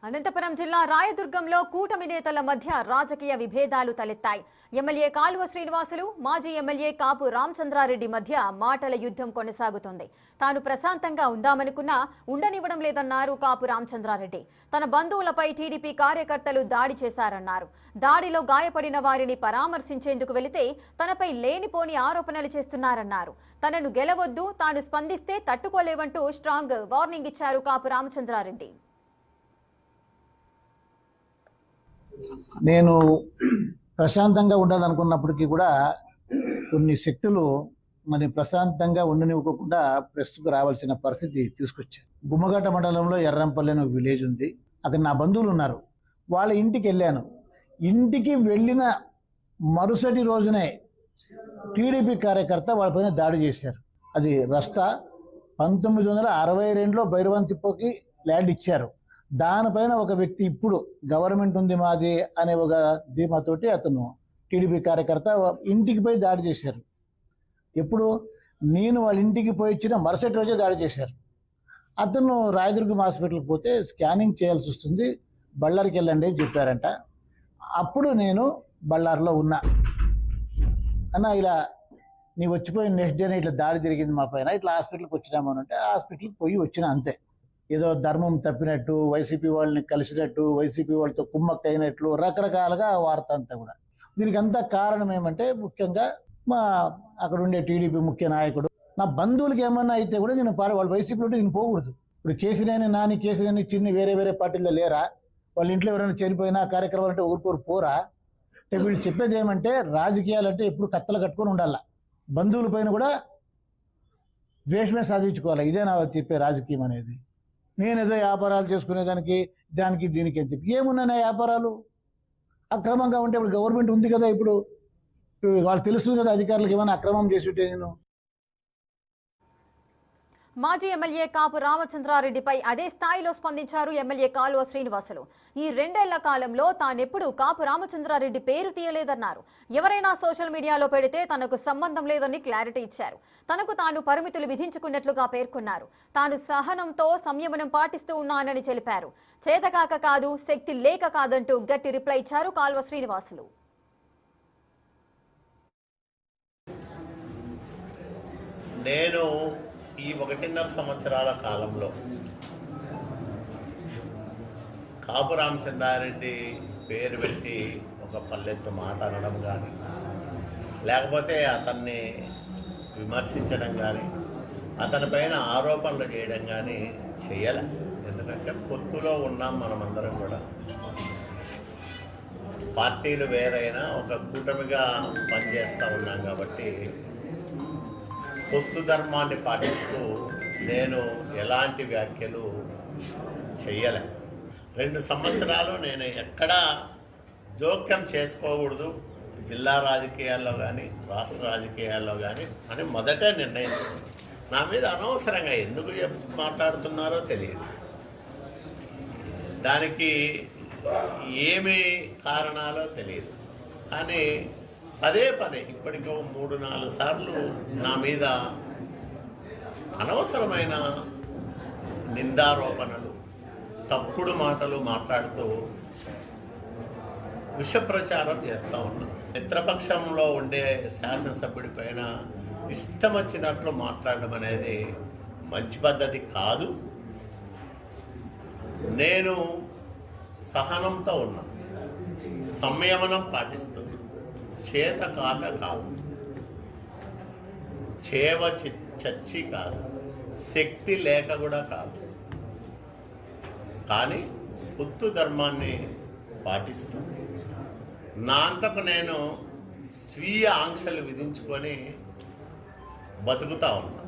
అనంతపురం జిల్లా రాయదుర్గంలో కూటమి నేతల మధ్య రాజకీయ విభేదాలు తలెత్తాయి. ఎమ్మెల్యే కాలువ శ్రీనివాసులు, మాజీ ఎమ్మెల్యే కాపు రామచంద్రారెడ్డి మధ్య మాటల యుద్ధం కొనసాగుతోంది. తాను ప్రశాంతంగా ఉందామనుకున్నా ఉండనివ్వడం లేదన్నారు కాపు రామచంద్రారెడ్డి. తన బంధువులపై టీడీపీ కార్యకర్తలు దాడి చేశారన్నారు. దాడిలో గాయపడిన వారిని పరామర్శించేందుకు వెళితే తనపై లేనిపోని ఆరోపణలు చేస్తున్నారన్నారు. తనను గెలవొద్దు, తాను స్పందిస్తే తట్టుకోలేవంటూ స్ట్రాంగ్ వార్నింగ్ ఇచ్చారు కాపు రామచంద్రారెడ్డి. నేను ప్రశాంతంగా ఉండాలనుకున్నప్పటికీ కూడా కొన్ని శక్తులు మరి ప్రశాంతంగా ఉండనివ్వకుండా ప్రెస్కు రావాల్సిన పరిస్థితి తీసుకొచ్చారు. గుమ్మఘట్ట మండలంలో ఎర్రంపల్లి అని ఒక విలేజ్ ఉంది. అక్కడ నా బంధువులు ఉన్నారు. వాళ్ళ ఇంటికి వెళ్ళాను. ఇంటికి వెళ్ళిన మరుసటి రోజునే టీడీపీ కార్యకర్త వాళ్ళపైన దాడి చేశారు. అది రస్తా 1962లో భైరవంతిప్పకి ల్యాండ్ ఇచ్చారు. దానిపైన ఒక వ్యక్తి ఇప్పుడు గవర్నమెంట్ ఉంది మాది అనే ఒక ధీమాతోటి అతను టీడీపీ కార్యకర్త ఇంటికి పోయి దాడి చేశారు. ఎప్పుడు నేను వాళ్ళ ఇంటికి పోయి వచ్చిన మరుసటి రోజే దాడి చేశారు. అతను రాయదుర్గం హాస్పిటల్కి పోతే స్కానింగ్ చేయాల్సి వస్తుంది, బళ్ళారికి వెళ్ళండి అని చెప్పారంట. అప్పుడు నేను బళ్ళారిలో ఉన్నా. అన్న ఇలా నీ వచ్చిపోయిన నెక్స్ట్ డేనే ఇట్లా దాడి జరిగింది మా పైన, ఇట్లా హాస్పిటల్కి వచ్చినాము అని అంటే హాస్పిటల్కి పోయి వచ్చిన అంతే. ఏదో ధర్మం తప్పినట్టు, వైసీపీ వాళ్ళని కలిసినట్టు, వైసీపీ వాళ్ళతో కుమ్మక్క అయినట్లు రకరకాలుగా వార్త అంతా కూడా. దీనికి అంతా కారణం ఏమంటే ముఖ్యంగా మా అక్కడ ఉండే టీడీపీ ముఖ్య నాయకుడు. నా బంధువులకి ఏమన్నా అయితే కూడా నేను వాళ్ళు వైసీపీలో నేను పోకూడదు. ఇప్పుడు కేసీనేని నాని, కేసీనేని చిన్ని వేరే పార్టీల్లో లేరా? వాళ్ళ ఇంట్లో ఎవరైనా చనిపోయినా కార్యక్రమాలు అంటే ఊరుకోరు పోరా? అంటే వీళ్ళు చెప్పేది ఏమంటే రాజకీయాలు అంటే ఎప్పుడు కత్తలు కట్టుకొని ఉండాల, బంధువుల పైన కూడా ద్వేషమే సాధించుకోవాలి. ఇదే నా చెప్పే రాజకీయం అనేది. నేనేదో వ్యాపారాలు చేసుకునేదానికి దీనికి అని చెప్పి ఏమున్నాయి నా వ్యాపారాలు? అక్రమంగా ఉంటే ఇప్పుడు గవర్నమెంట్ ఉంది కదా, ఇప్పుడు వాళ్ళు తెలుస్తుంది కదా అధికారులకు ఏమైనా అక్రమం చేసి ఉంటే. నేను మాజీ ఎమ్మెల్యే కాపు రామచంద్రారెడ్డిపై అదే స్థాయిలో స్పందించారు ఎమ్మెల్యే కాలువ శ్రీనివాసులు. ఈ 2 ఏళ్ల కాలంలో తానెప్పుడు కాపు రామచంద్రారెడ్డి పేరు తీయలేదన్నారు. ఎవరైనా సోషల్ మీడియాలో పెడితే తనకు సంబంధం లేదని క్లారిటీ ఇచ్చారు. తనకు తాను పరిమితులు విధించుకున్నట్లుగా పేర్కొన్నారు. తాను సహనంతో సంయమనం పాటిస్తూ ఉన్నానని తెలిపారు. చేతకాక కాదు, శక్తి లేక కాదంటూ గట్టి రిప్లై ఇచ్చారు కాలువ శ్రీనివాసులు. నేను ఈ 1.5 సంవత్సరాల కాలంలో కాపు రామచంద్రారెడ్డి పేరు పెట్టి ఒక పల్లెత్తు మాట అనడం కానీ, లేకపోతే అతన్ని విమర్శించడం కానీ, అతనిపైన ఆరోపణలు చేయడం కానీ చేయలే. ఎందుకంటే పొత్తులో ఉన్నాం మనమందరం కూడా. పార్టీలు వేరైనా ఒక కూటమిగా పనిచేస్తూ ఉన్నాం కాబట్టి పొత్తు ధర్మాన్ని పాటిస్తూ నేను ఎలాంటి వ్యాఖ్యలు చేయలే. 2 సంవత్సరాలు నేను ఎక్కడా జోక్యం చేసుకోకూడదు జిల్లా రాజకీయాల్లో కానీ రాష్ట్ర రాజకీయాల్లో కానీ అని మొదటే నిర్ణయించాను. నా మీద అనవసరంగా ఎందుకు మాట్లాడుతున్నారో తెలియదు. దానికి ఏమి కారణాలో తెలియదు. కానీ పదే ఇప్పటికో 3-4 సార్లు నా మీద అనవసరమైన నిందారోపణలు, తప్పుడు మాటలు మాట్లాడుతూ విషప్రచారం చేస్తూ ఉన్నాను. మిత్రపక్షంలో ఉండే శాసనసభ్యుడి పైన ఇష్టం వచ్చినట్లు మాట్లాడడం అనేది మంచి పద్ధతి కాదు. నేను సహనంతో ఉన్నా, సంయమనం పాటిస్తున్నా. చేత కాక కాదు, చేవ చచ్చి కాదు, శక్తి లేక కూడా కాదు. కానీ పొత్తు ధర్మాన్ని పాటిస్తూ నా అంతకు నేను స్వీయ ఆంక్షలు విధించుకొని బతుకుతా ఉన్నా.